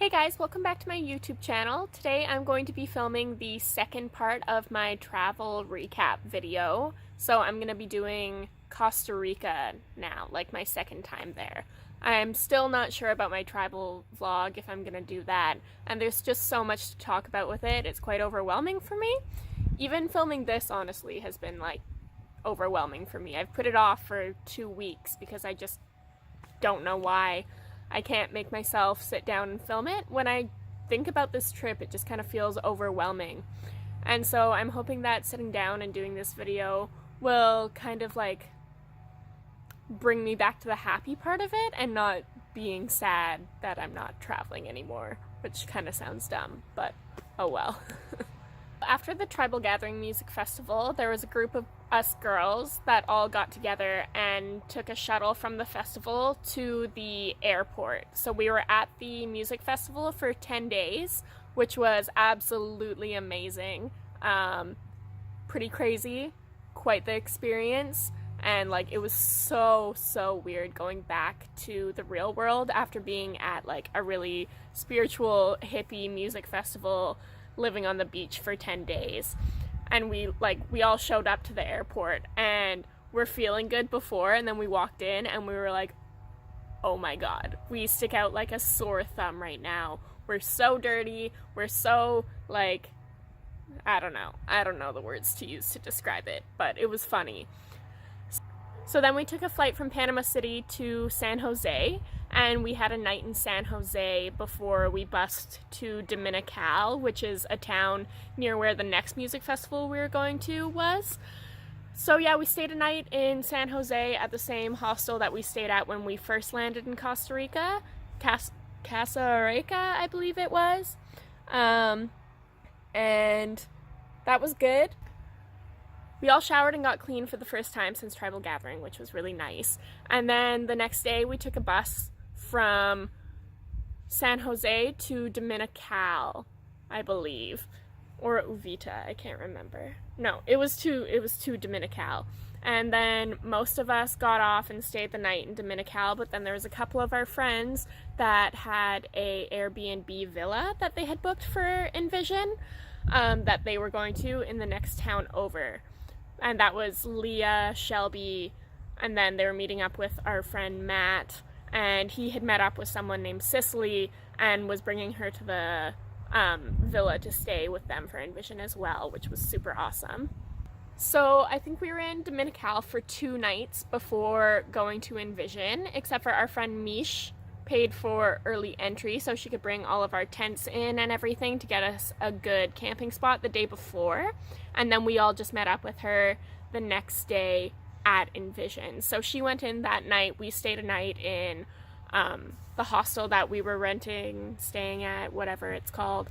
Hey guys, welcome back to my YouTube channel. Today I'm going to be filming the second part of my travel recap video. So I'm going to be doing Costa Rica now, like my second time there. I'm still not sure about my travel vlog if I'm going to do that, and there's just so much to talk about with it. It's quite overwhelming for me. Even filming this, honestly, has been like overwhelming for me. I've put it off for 2 weeks because I just don't know why. I can't make myself sit down and film it. When I think about this trip, it just kind of feels overwhelming. And so I'm hoping that sitting down and doing this video will kind of like bring me back to the happy part of it and not being sad that I'm not traveling anymore, which kind of sounds dumb, but oh well. After the Tribal Gathering Music Festival, there was a group of us girls that all got together and took a shuttle from the festival to the airport. So we were at the music festival for 10 days, which was absolutely amazing. Pretty crazy, quite the experience. And like it was so weird going back to the real world after being at like a really spiritual hippie music festival, living on the beach for 10 days. And we all showed up to the airport and we're feeling good before, and then we walked in and we were like, oh my god, we stick out like a sore thumb right now. We're so dirty, we're so like, I don't know the words to use to describe it, but it was funny. So then we took a flight from Panama City to San Jose, and we had a night in San Jose before we bussed to Dominical, which is a town near where the next music festival we were going to was. So yeah, we stayed a night in San Jose at the same hostel that we stayed at when we first landed in Costa Rica, Casa Rica, I believe it was. And that was good. We all showered and got clean for the first time since Tribal Gathering, which was really nice. And then the next day we took a bus from San Jose to Dominical, I believe. Or Uvita, I can't remember. No, it was to Dominical. And then most of us got off and stayed the night in Dominical, but then there was a couple of our friends that had a Airbnb villa that they had booked for Envision, that they were going to in the next town over. And that was Leah, Shelby, and then they were meeting up with our friend Matt, and he had met up with someone named Cicely and was bringing her to the villa to stay with them for Envision as well, which was super awesome. So I think we were in Dominical for 2 nights before going to Envision, except for our friend Mish paid for early entry so she could bring all of our tents in and everything to get us a good camping spot the day before. And then we all just met up with her the next day at Envision. So she went in that night. We stayed a night in the hostel that we were renting, staying at, whatever it's called.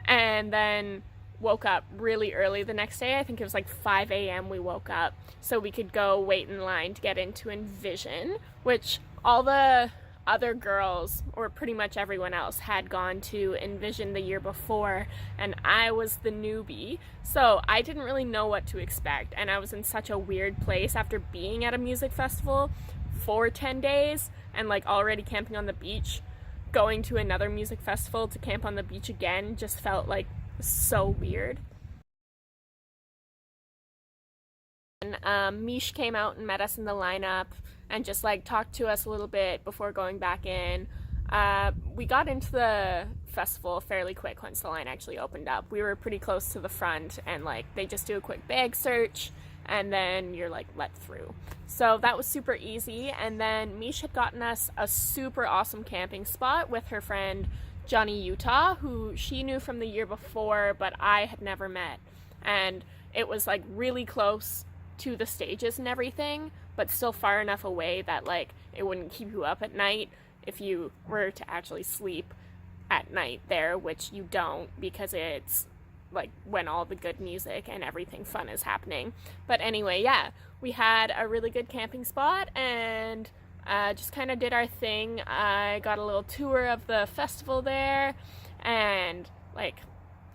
And then woke up really early the next day. I think it was like 5 a.m. we woke up so we could go wait in line to get into Envision, which all the other girls, or pretty much everyone else, had gone to Envision the year before, and I was the newbie, so I didn't really know what to expect, and I was in such a weird place after being at a music festival for 10 days and like already camping on the beach. Going to another music festival to camp on the beach again just felt like so weird. And Mish came out and met us in the lineup and just like talked to us a little bit before going back in. We got into the festival fairly quick once the line actually opened up. We were pretty close to the front, and like they just do a quick bag search and then you're like let through. So that was super easy. And then Mish had gotten us a super awesome camping spot with her friend Johnny Utah, who she knew from the year before but I had never met. And it was like really close to the stages and everything, but still far enough away that like it wouldn't keep you up at night if you were to actually sleep at night there, which you don't because it's like when all the good music and everything fun is happening. But anyway, yeah, we had a really good camping spot and just kind of did our thing. I got a little tour of the festival there and like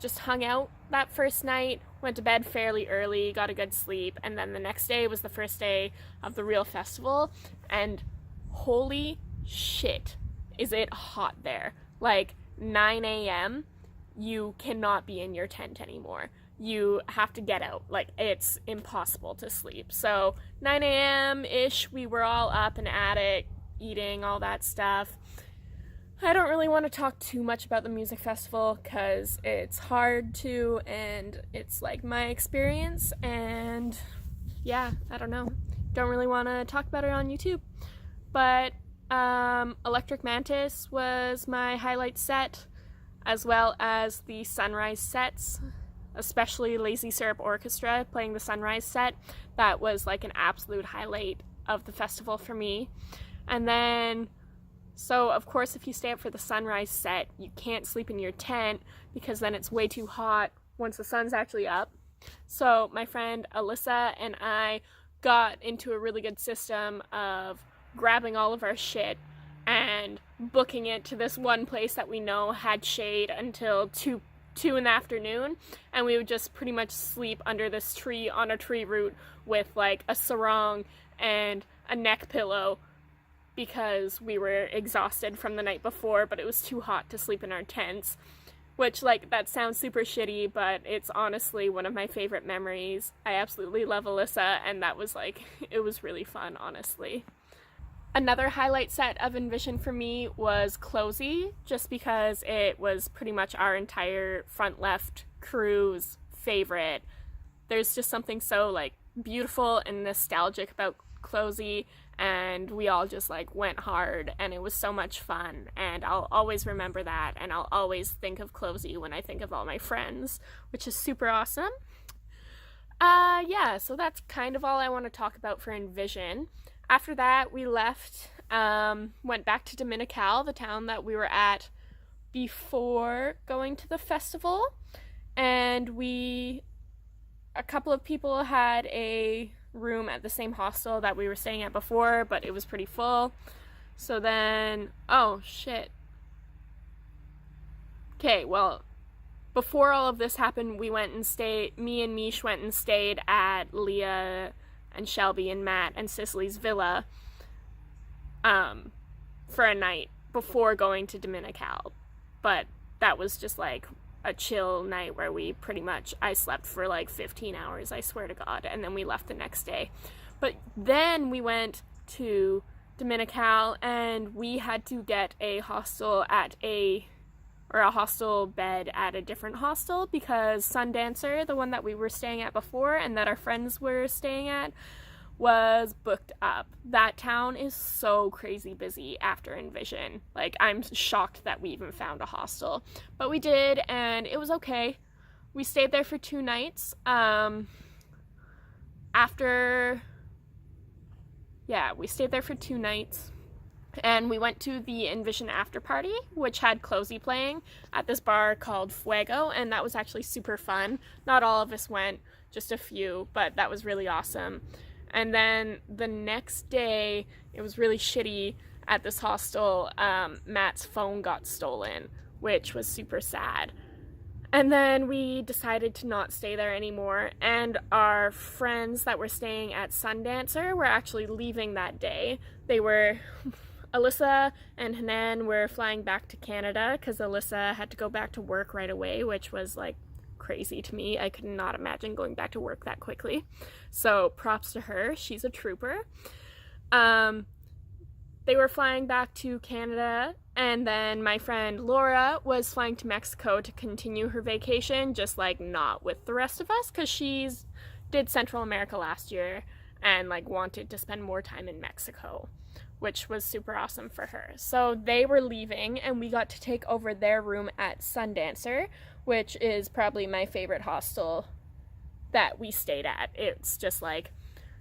just hung out that first night, went to bed fairly early, got a good sleep, and then the next day was the first day of the real festival, and holy shit, is it hot there. Like, 9 a.m., you cannot be in your tent anymore. You have to get out. Like, it's impossible to sleep. So 9 a.m.-ish, we were all up and at it, eating all that stuff. I don't really want to talk too much about the music festival because it's hard to, and it's like my experience, and yeah, I don't know. Don't really want to talk about it on YouTube. But Electric Mantis was my highlight set, as well as the sunrise sets, especially Lazy Syrup Orchestra playing the sunrise set. That was like an absolute highlight of the festival for me. And then, so of course, if you stay up for the sunrise set, you can't sleep in your tent because then it's way too hot once the sun's actually up. So my friend Alyssa and I got into a really good system of grabbing all of our shit and booking it to this one place that we know had shade until 2 in the afternoon, and we would just pretty much sleep under this tree on a tree root with like a sarong and a neck pillow because we were exhausted from the night before, but it was too hot to sleep in our tents. Which, like, that sounds super shitty, but it's honestly one of my favorite memories. I absolutely love Alyssa, and that was like, it was really fun, honestly. Another highlight set of Envision for me was Closey, just because it was pretty much our entire front left crew's favorite. There's just something so, like, beautiful and nostalgic about Closey, and we all just like went hard, and it was so much fun, and I'll always remember that, and I'll always think of Closey when I think of all my friends, which is super awesome. Yeah, so that's kind of all I want to talk about for Envision. After that, we left, went back to Dominical, the town that we were at before going to the festival, and a couple of people had a room at the same hostel that we were staying at before, but it was pretty full. So then, oh shit. Okay, well, before all of this happened, me and Mish went and stayed at Leah and Shelby and Matt and Cicely's villa for a night before going to Dominical. But that was just like a chill night where I slept for like 15 hours, I swear to God, and then we left the next day. But then we went to Dominical, and we had to get a hostel a hostel bed at a different hostel because Sundancer, the one that we were staying at before and that our friends were staying at, was booked up. That town is so crazy busy after Envision. Like, I'm shocked that we even found a hostel. But we did, and it was okay. We stayed there for 2 nights. We stayed there for 2 nights. And we went to the Envision after party, which had Closey playing at this bar called Fuego, and that was actually super fun. Not all of us went, just a few, but that was really awesome. And then the next day, it was really shitty at this hostel. Matt's phone got stolen, which was super sad. And then we decided to not stay there anymore, and our friends that were staying at Sundancer were actually leaving that day. Alyssa and Hanan were flying back to Canada because Alyssa had to go back to work right away, which was like crazy to me. I could not imagine going back to work that quickly. So props to her. She's a trooper. They were flying back to Canada, and then my friend Laura was flying to Mexico to continue her vacation, just like not with the rest of us because she's did Central America last year and like wanted to spend more time in Mexico, which was super awesome for her. So they were leaving, and we got to take over their room at Sundancer, which is probably my favorite hostel that we stayed at. It's just like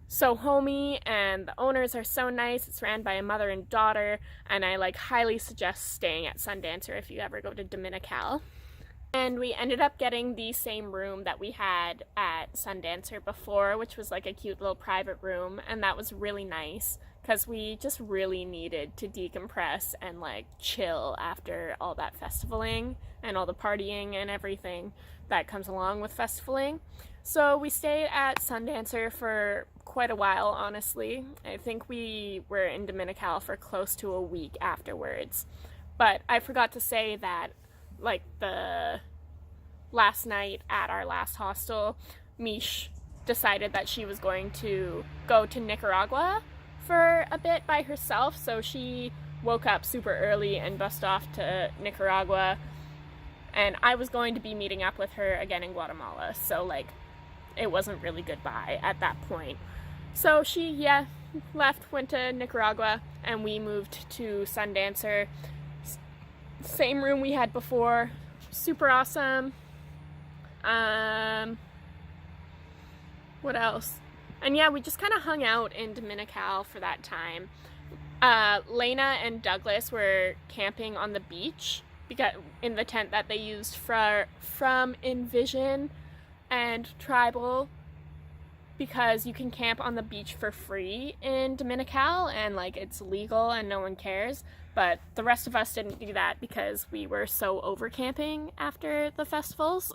so homey, and the owners are so nice. It's ran by a mother and daughter, and I like highly suggest staying at Sundancer if you ever go to Dominical. And we ended up getting the same room that we had at Sundancer before, which was like a cute little private room, and that was really nice because we just really needed to decompress and like chill after all that festivaling and all the partying and everything that comes along with festivaling. So we stayed at Sundancer for quite a while, honestly. I think we were in Dominical for close to a week afterwards. But I forgot to say that, like, the last night at our last hostel, Mish decided that she was going to go to Nicaragua for a bit by herself, so she woke up super early and bussed off to Nicaragua, and I was going to be meeting up with her again in Guatemala, so like it wasn't really goodbye at that point. So she left, went to Nicaragua, and we moved to Sundancer. Same room we had before, super awesome. What else? And yeah, we just kind of hung out in Dominical for that time. Lena and Douglas were camping on the beach because in the tent that they used from Envision and Tribal, because you can camp on the beach for free in Dominical and like it's legal and no one cares. But the rest of us didn't do that because we were so over camping after the festivals.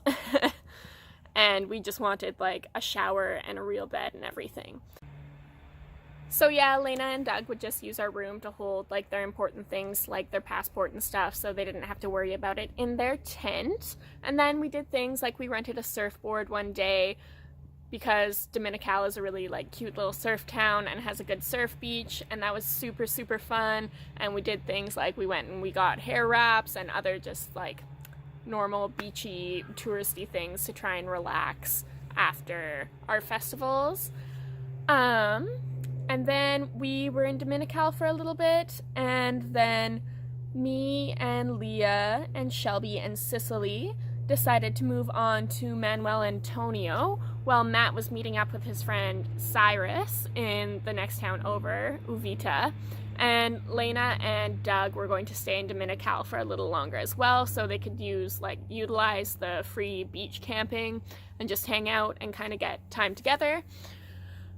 And we just wanted like a shower and a real bed and everything. So yeah, Lena and Doug would just use our room to hold like their important things like their passport and stuff, so they didn't have to worry about it in their tent. And then we did things like we rented a surfboard one day because Dominical is a really like cute little surf town and has a good surf beach, and that was super, super fun. And we did things like we went and we got hair wraps and other just like normal beachy touristy things to try and relax after our festivals. And then we were in Dominical for a little bit, and then me and Leah and Shelby and Cicely decided to move on to Manuel Antonio while Matt was meeting up with his friend Cyrus in the next town over, Uvita. And Lena and Doug were going to stay in Dominical for a little longer as well, so they could utilize the free beach camping and just hang out and kind of get time together.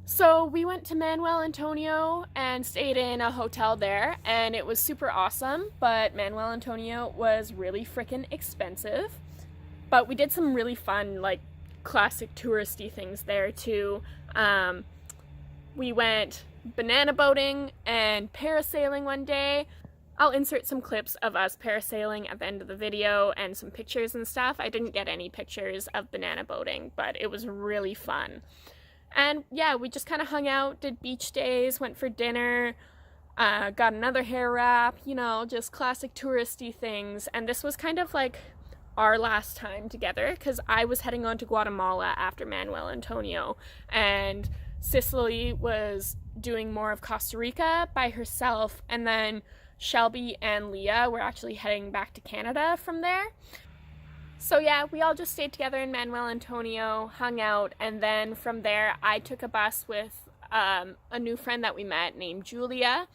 So we went to Manuel Antonio and stayed in a hotel there, and it was super awesome, but Manuel Antonio was really freaking expensive. But we did some really fun, like, classic touristy things there too. We went banana boating and parasailing one day. I'll insert some clips of us parasailing at the end of the video and some pictures and stuff. I didn't get any pictures of banana boating, but it was really fun. And yeah, we just kind of hung out, did beach days, went for dinner, got another hair wrap, you know, just classic touristy things. And this was kind of like our last time together because I was heading on to Guatemala after Manuel Antonio, and Cicely was doing more of Costa Rica by herself, and then Shelby and Leah were actually heading back to Canada from there. So yeah, we all just stayed together in Manuel Antonio, hung out, and then from there I took a bus with a new friend that we met named Julia,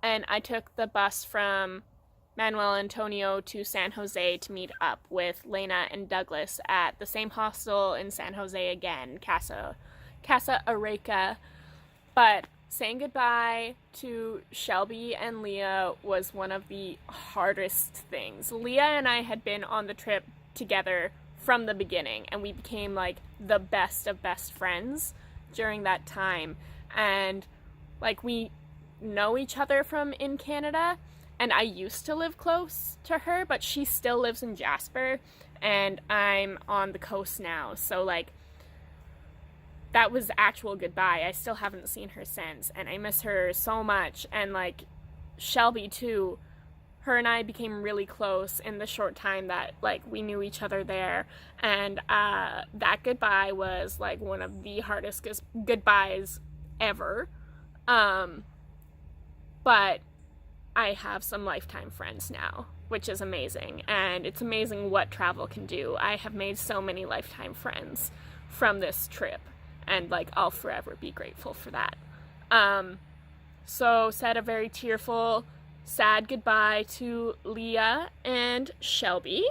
and I took the bus from Manuel Antonio to San Jose to meet up with Lena and Douglas at the same hostel in San Jose again, Casa Areca. But saying goodbye to Shelby and Leah was one of the hardest things. Leah and I had been on the trip together from the beginning, and we became like the best of best friends during that time. And like we know each other from in Canada, and I used to live close to her, but she still lives in Jasper, and I'm on the coast now. So like that was actual goodbye. I still haven't seen her since, and I miss her so much. And like Shelby too, her and I became really close in the short time that like we knew each other there. And that goodbye was like one of the hardest goodbyes ever. But I have some lifetime friends now, which is amazing. And it's amazing what travel can do. I have made so many lifetime friends from this trip, and like I'll forever be grateful for that. So said a very tearful, sad goodbye to Leah and Shelby,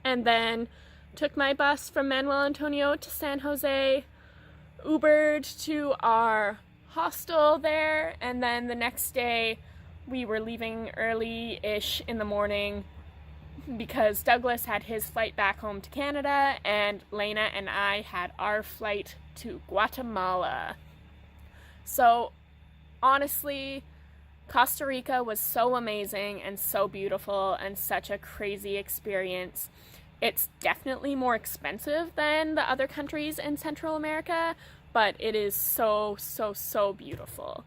and then took my bus from Manuel Antonio to San Jose, Ubered to our hostel there, and then the next day we were leaving early-ish in the morning because Douglas had his flight back home to Canada, and Lena and I had our flight to Guatemala. So honestly, Costa Rica was so amazing and so beautiful and such a crazy experience. It's definitely more expensive than the other countries in Central America, but it is so, so, so beautiful.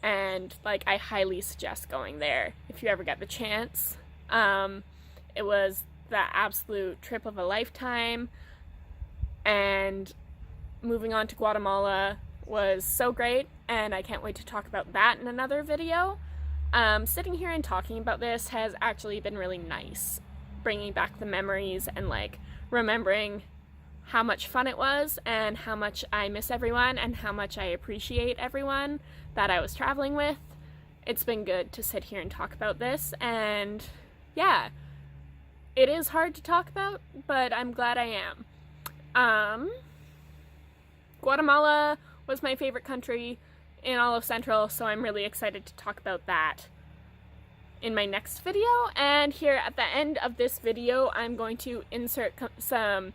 And like, I highly suggest going there if you ever get the chance. It was the absolute trip of a lifetime, and moving on to Guatemala was so great, and I can't wait to talk about that in another video. Sitting here and talking about this has actually been really nice, bringing back the memories and like remembering how much fun it was and how much I miss everyone and how much I appreciate everyone that I was traveling with. It's been good to sit here and talk about this, and yeah, it is hard to talk about, but I'm glad I am. Guatemala was my favorite country in all of Central, so I'm really excited to talk about that in my next video. And here at the end of this video, I'm going to insert some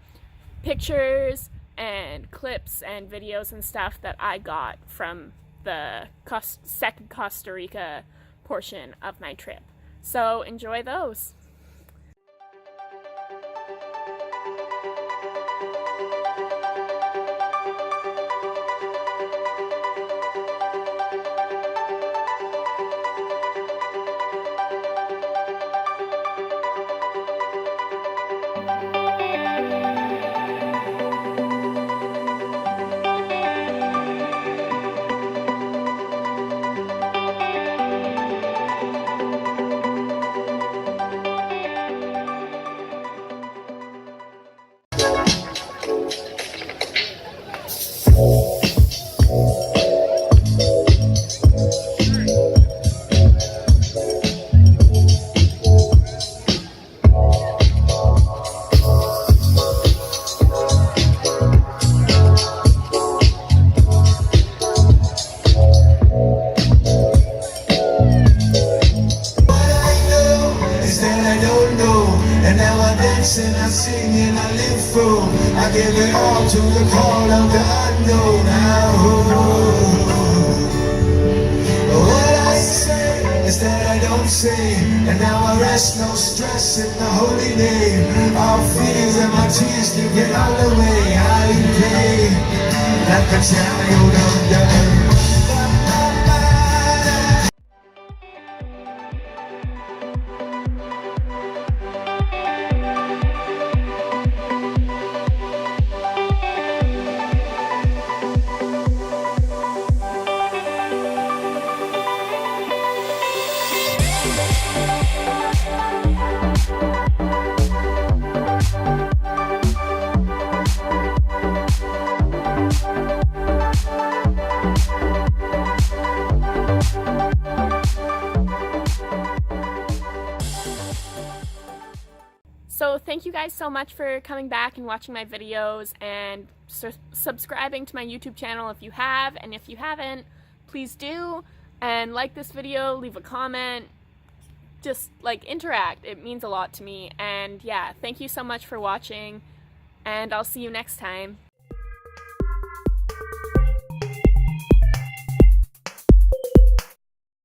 pictures and clips and videos and stuff that I got from the second Costa Rica portion of my trip. So enjoy those. And I sing and I live for. I give it all to the call of the unknown. What I say is that I don't say, and now I rest, no stress in the holy name. All fears and my tears to get all the way. I play like a child of the So thank you guys so much for coming back and watching my videos and subscribing to my YouTube channel if you have, and if you haven't, please do, and like this video, leave a comment, just like interact. It means a lot to me. And yeah, thank you so much for watching, and I'll see you next time.